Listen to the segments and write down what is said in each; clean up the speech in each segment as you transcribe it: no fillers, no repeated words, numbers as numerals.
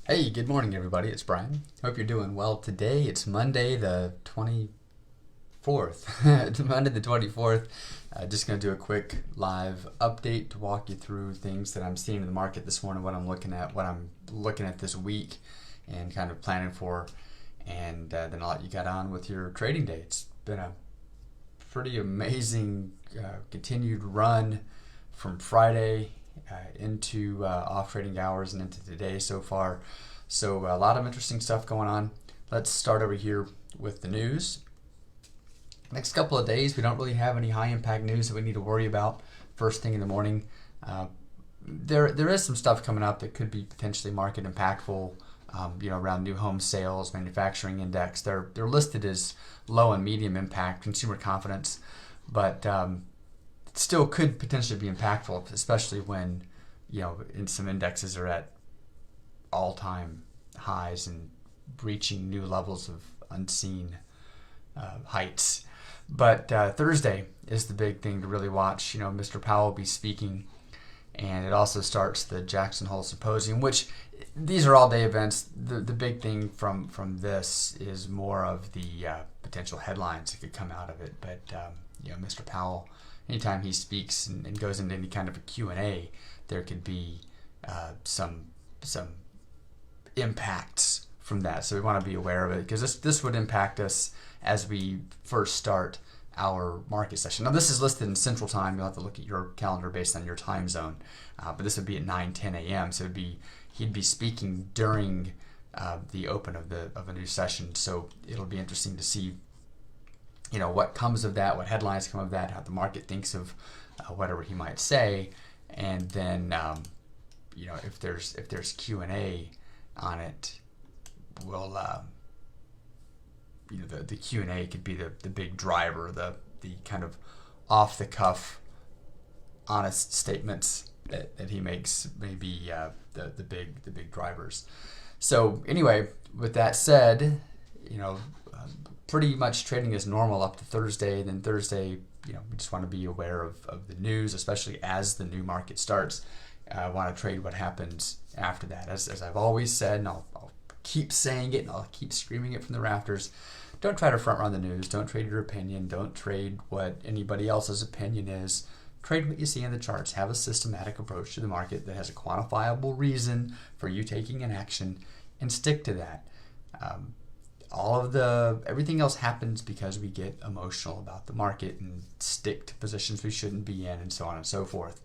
Hey, good morning, everybody. It's Brian. Hope you're doing well today. It's Monday, the 24th. It's Monday, the 24th. Just going to do a quick live update to walk you through things that I'm seeing in the market this morning, what I'm looking at this week, and kind of planning for. And then I'll let you get on with your trading day. It's been a pretty amazing continued run from Friday into off trading hours and into today so far. So a lot of interesting stuff going on. Let's start over here with the news. Next couple of days, we don't really have any high impact news that we need to worry about first thing in the morning. There is some stuff coming up that could be potentially market impactful. Around new home sales, manufacturing index. They're listed as low and medium impact, consumer confidence, but still could potentially be impactful, especially when in some indexes are at all-time highs and reaching new levels of unseen heights. But Thursday is the big thing to really watch. Mr. Powell will be speaking, and it also starts the Jackson Hole Symposium, which these are all-day events. The big thing from this is more of the potential headlines that could come out of it. But Mr. Powell, anytime he speaks and goes into any kind of a Q&A, there could be some impacts from that. So we want to be aware of it because this would impact us as we first start our market session. Now this is listed in Central Time. You'll have to look at your calendar based on your time zone. But this would be at 9:10 a.m. So he'd be speaking during the open of a new session. So it'll be interesting to see what comes of that, what headlines come of that, how the market thinks of whatever he might say, and then if there's Q&A on it, we'll the Q&A could be the big driver, the kind of off the cuff honest statements that he makes may be the big drivers. So anyway, with that said, pretty much trading as normal up to Thursday. Then Thursday, we just want to be aware of the news, especially as the new market starts. I want to trade what happens after that. As I've always said, and I'll keep saying it, and I'll keep screaming it from the rafters, don't try to front run the news. Don't trade your opinion. Don't trade what anybody else's opinion is. Trade what you see in the charts. Have a systematic approach to the market that has a quantifiable reason for you taking an action, and stick to that. Everything else happens because we get emotional about the market and stick to positions we shouldn't be in, and so on and so forth.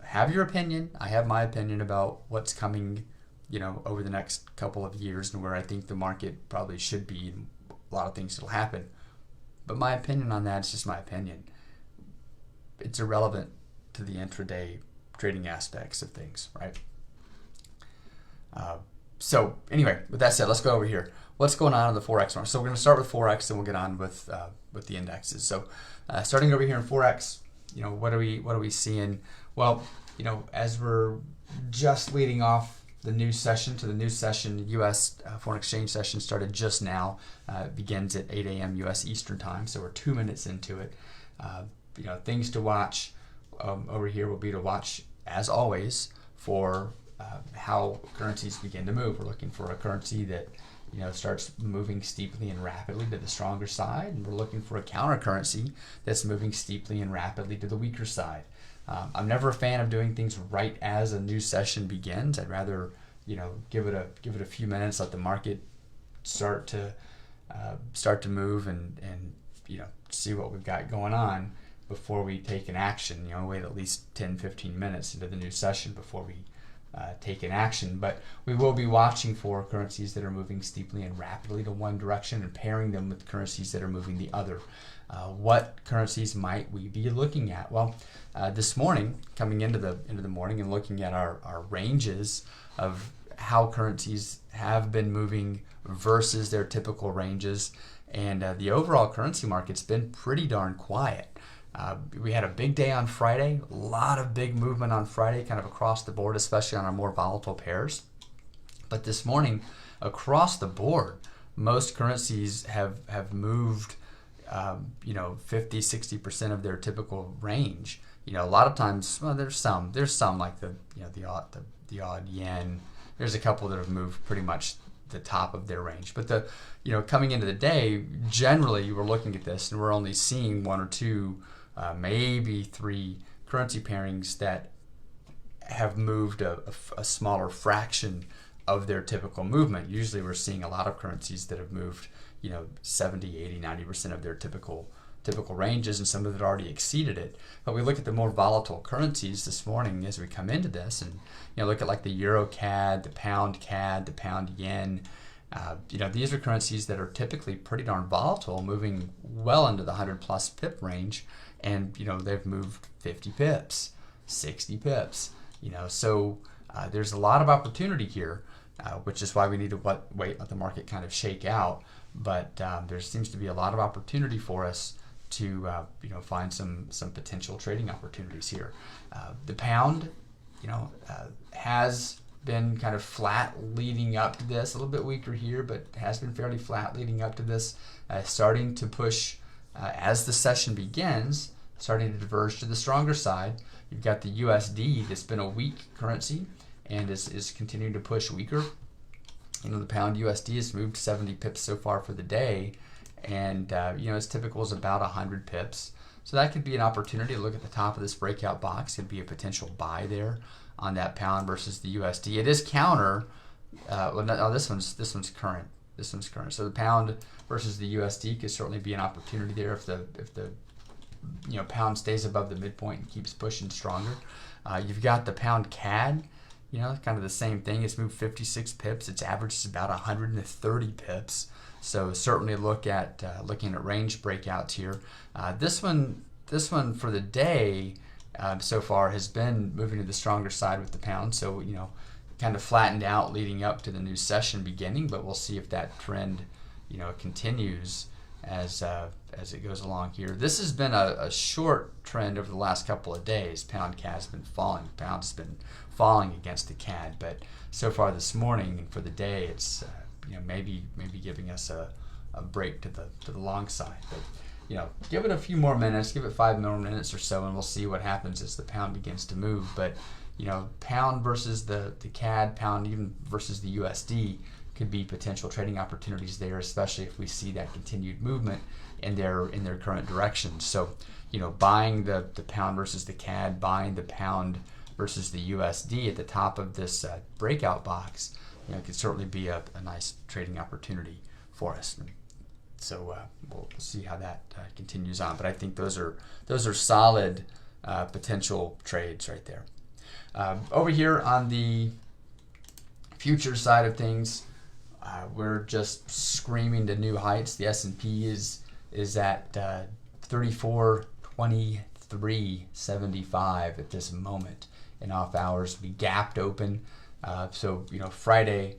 Have your opinion. I have my opinion about what's coming, over the next couple of years and where I think the market probably should be, and a lot of things that'll happen. But my opinion on that is just my opinion. It's irrelevant to the intraday trading aspects of things, right? So anyway, with that said, let's go over here. What's going on in the forex market? So we're going to start with forex, and we'll get on with the indexes. So starting over here in forex, what are we seeing? Well, as we're just leading off the new session to the new session, U.S. Foreign exchange session started just now. It begins at 8 a.m. U.S. Eastern time, so we're 2 minutes into it. Things to watch over here will be to watch, as always, for how currencies begin to move. We're looking for a currency that starts moving steeply and rapidly to the stronger side, and we're looking for a counter currency that's moving steeply and rapidly to the weaker side. I'm never a fan of doing things right as a new session begins. I'd rather give it a few minutes, let the market start to move and see what we've got going on before we take an action. Wait at least 10-15 minutes into the new session before we take an action. But we will be watching for currencies that are moving steeply and rapidly to one direction and pairing them with currencies that are moving the other. What currencies might we be looking at? Well, this morning, coming into the morning and looking at our ranges of how currencies have been moving versus their typical ranges, and the overall currency market's been pretty darn quiet. We had a big day on Friday, a lot of big movement on Friday, kind of across the board, especially on our more volatile pairs. But this morning, across the board, most currencies have moved 50-60% of their typical range. A lot of times, well, there's some like the odd yen there's a couple that have moved pretty much the top of their range. But coming into the day, generally we're looking at this and we're only seeing one or two, maybe three currency pairings that have moved a smaller fraction of their typical movement. Usually we're seeing a lot of currencies that have moved 70, 80, 90% of their typical ranges, and some of it already exceeded it. But we look at the more volatile currencies this morning as we come into this, and look at like the Euro CAD, the Pound CAD, the Pound Yen. These are currencies that are typically pretty darn volatile, moving well into the 100+ pip range, and they've moved 50 pips, 60 pips. So there's a lot of opportunity here, which is why we need to let the market kind of shake out. But there seems to be a lot of opportunity for us to find some potential trading opportunities here. The pound has been kind of flat leading up to this, a little bit weaker here, but has been fairly flat leading up to this, starting to push as the session begins, starting to diverge to the stronger side. You've got the USD that's been a weak currency and is continuing to push weaker. The pound USD has moved 70 pips so far for the day, and its typical is about 100 pips. So that could be an opportunity to look at the top of this breakout box. Could be a potential buy there on that pound versus the USD. It is counter. This one's current. This one's current. So the pound versus the USD could certainly be an opportunity there if the pound stays above the midpoint and keeps pushing stronger. You've got the pound CAD. Kind of the same thing. It's moved 56 pips. Its average is about 130 pips. So certainly looking at range breakouts here. This one for the day so far has been moving to the stronger side with the pound. So kind of flattened out leading up to the new session beginning. But we'll see if that trend continues as it goes along here. This has been a short trend over the last couple of days. Pound CAD has been falling. Pound has been falling against the CAD, but so far this morning and for the day, it's maybe giving us a break to the long side. But give it a few more minutes, give it 5 more minutes or so, and we'll see what happens as the pound begins to move. But pound versus the CAD, pound even versus the USD could be potential trading opportunities there, especially if we see that continued movement in their current direction. So buying the pound versus the CAD, buying the pound versus the USD at the top of this breakout box, could certainly be a nice trading opportunity for us. So we'll see how that continues on. But I think those are solid potential trades right there. Over here on the future side of things, we're just screaming to new heights. The S&P is at 3423.75 at this moment. In off hours, we gapped open. So Friday,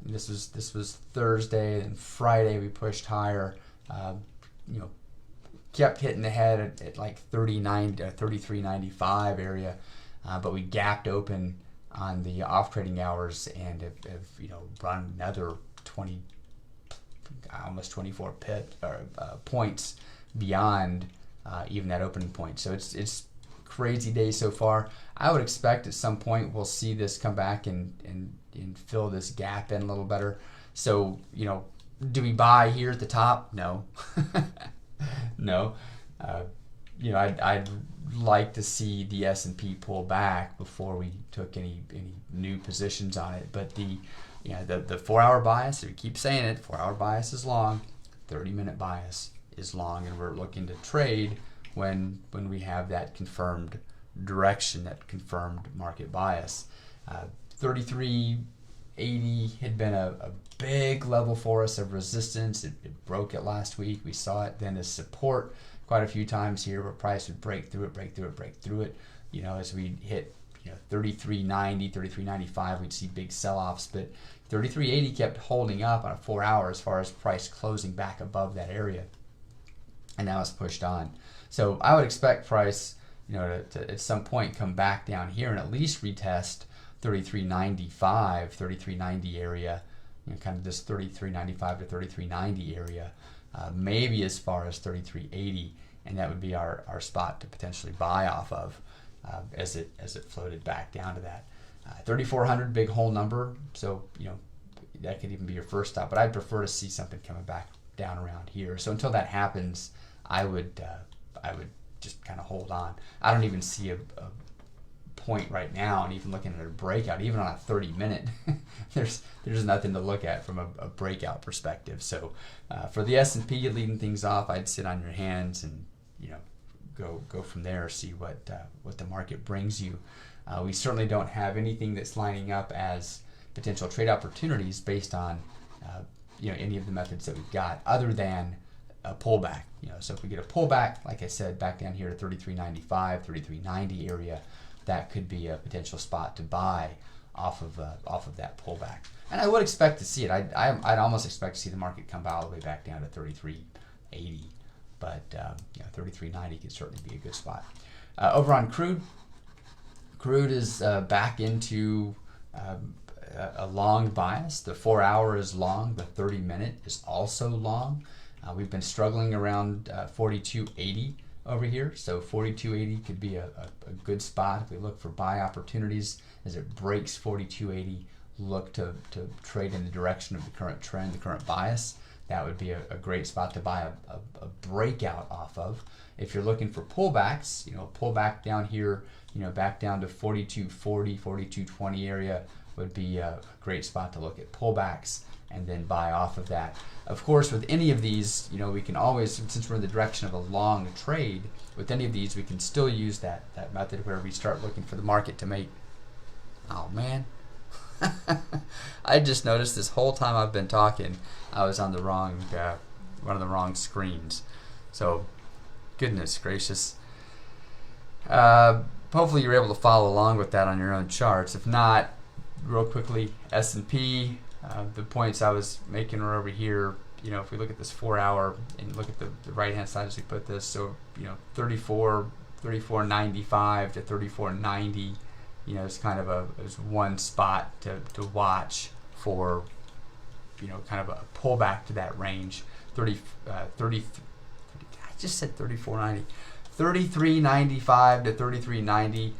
this was Thursday, and Friday we pushed higher. Kept hitting the head at like 33.95 area, but we gapped open on the off trading hours and have run another 20, almost 24 points beyond even that opening point. So it's crazy day so far. I would expect at some point we'll see this come back and fill this gap in a little better. So do we buy here at the top? No. No. I'd like to see the S&P pull back before we took any new positions on it. But the 4-hour bias, we keep saying it, 4-hour bias is long, 30-minute bias is long, and we're looking to trade when we have that confirmed direction, that confirmed market bias. 33.80 had been a big level for us of resistance. It broke it last week. We saw it then as support quite a few times here, where price would break through it. As we hit 33.90, 33.95, we'd see big sell-offs. But 33.80 kept holding up on a 4-hour as far as price closing back above that area, and now it's pushed on. So I would expect price, to at some point come back down here and at least retest 33.95, 33.90 area, kind of this 33.95 to 33.90 area, maybe as far as 33.80, and that would be our spot to potentially buy off of as it floated back down to that. 3,400, big whole number, so that could even be your first stop. But I'd prefer to see something coming back down around here. So until that happens, I would just kind of hold on. I don't even see a point right now, and even looking at a breakout, even on a 30-minute, there's nothing to look at from a breakout perspective. So for the S&P leading things off, I'd sit on your hands and go from there, see what the market brings you. We certainly don't have anything that's lining up as potential trade opportunities based on any of the methods that we've got, other than a pullback. So if we get a pullback, like I said, back down here to 33.95, 33.90 area, that could be a potential spot to buy off of that pullback. And I would expect to see it. I'd almost expect to see the market come all the way back down to 33.80, but 33.90 could certainly be a good spot. Over on crude is back into a long bias. The 4-hour is long. The 30-minute is also long. We've been struggling around 42.80 over here, so 42.80 could be a good spot if we look for buy opportunities. As it breaks 42.80, look to trade in the direction of the current trend, the current bias. That would be a great spot to buy a breakout off of. If you're looking for pullbacks, pullback down here, back down to 42.40, 42.20 area would be a great spot to look at pullbacks and then buy off of that. Of course, with any of these, we can always, since we're in the direction of a long trade, with any of these, we can still use that method where we start looking for the market to make, oh man, I just noticed this whole time I've been talking, I was on the wrong, one of the wrong screens. So, goodness gracious. Hopefully you're able to follow along with that on your own charts. If not, real quickly, S&P, the points I was making are over here. If we look at this 4-hour and look at the right hand side as we put this, so 34.95 to 34.90, it's kind of is one spot to watch for kind of a pullback to that range. 30 I just said 34.90, 33.95 to 33.90,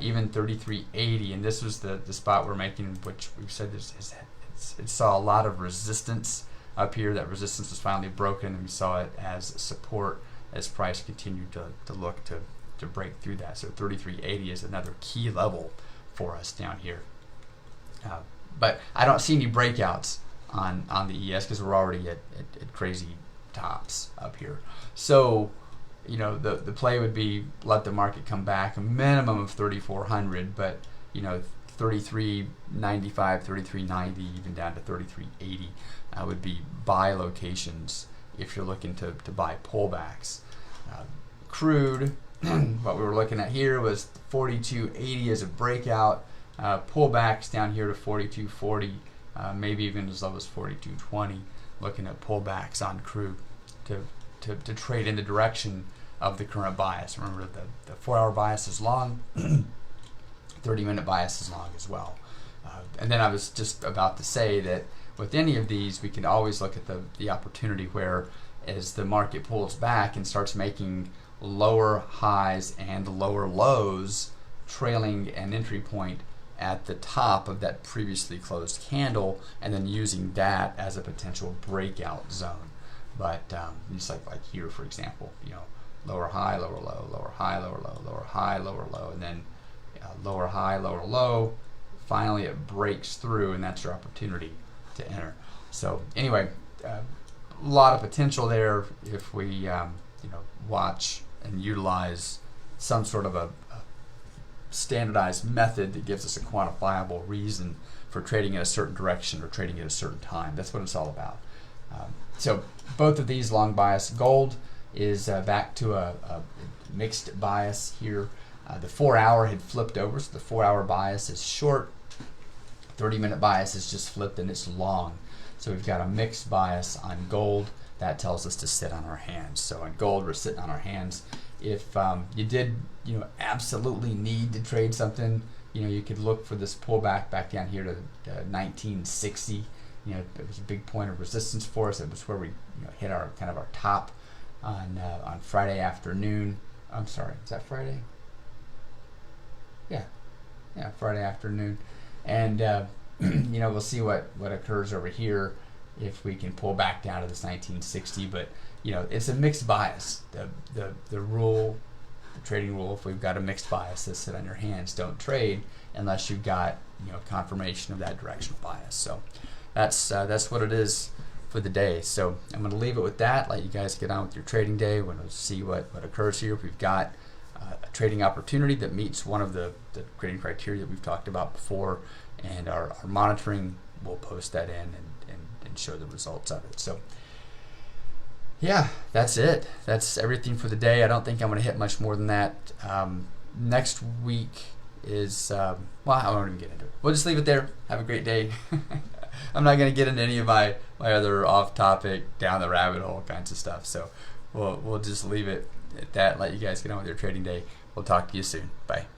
even 33.80, and this was the spot we're making, which we've said it saw a lot of resistance up here. That resistance was finally broken, and we saw it as support as price continued to look to break through that. So 33.80 is another key level for us down here. But I don't see any breakouts on the ES because we're already at crazy tops up here. So the play would be let the market come back a minimum of 3,400, but 33.95, 33.90, even down to 33.80 would be buy locations if you're looking to buy pullbacks. Crude, what we were looking at here was 42.80 as a breakout, pullbacks down here to 42.40, maybe even as low as 42.20. Looking at pullbacks on crude to trade in the direction of the current bias. Remember, the 4-hour bias is long. 30-minute bias is long as well. And then I was just about to say that with any of these, we can always look at the opportunity where as the market pulls back and starts making lower highs and lower lows, trailing an entry point at the top of that previously closed candle, and then using that as a potential breakout zone. But just like here, for example, lower high, lower low, lower high, lower low, lower high, lower low, and then lower high, lower low. Finally, it breaks through, and that's your opportunity to enter. So anyway, a lot of potential there if we watch and utilize some sort of a standardized method that gives us a quantifiable reason for trading in a certain direction or trading at a certain time. That's what it's all about. So both of these long bias. Gold is back to a mixed bias here. The 4-hour had flipped over, so the 4-hour bias is short. 30-minute bias is just flipped and it's long. So we've got a mixed bias on gold. That tells us to sit on our hands. So on gold, we're sitting on our hands. If you did, absolutely need to trade something, you could look for this pullback back down here to 1960. It was a big point of resistance for us. It was where we hit our kind of our top on Friday afternoon. I'm sorry, is that Friday? Yeah, Friday afternoon, and you know, we'll see what occurs over here if we can pull back down to this 1960. But you know, it's a mixed bias. The rule, the trading rule, if we've got a mixed bias, that sit on your hands, don't trade unless you've got, you know, confirmation of that directional bias. So that's what it is for the day. So I'm going to leave it with that. Let you guys get on with your trading day. We're going to see what occurs here. If we've got a trading opportunity that meets one of the trading criteria that we've talked about before, and our monitoring, we'll post that in and show the results of it. So yeah, that's it. That's everything for the day. I don't think I'm going to hit much more than that. Next week is, well, I won't even get into it. We'll just leave it there. Have a great day. I'm not going to get into any of my other off-topic, down the rabbit hole kinds of stuff. So we'll just leave it at that. Let you guys get on with your trading day. We'll talk to you soon. Bye.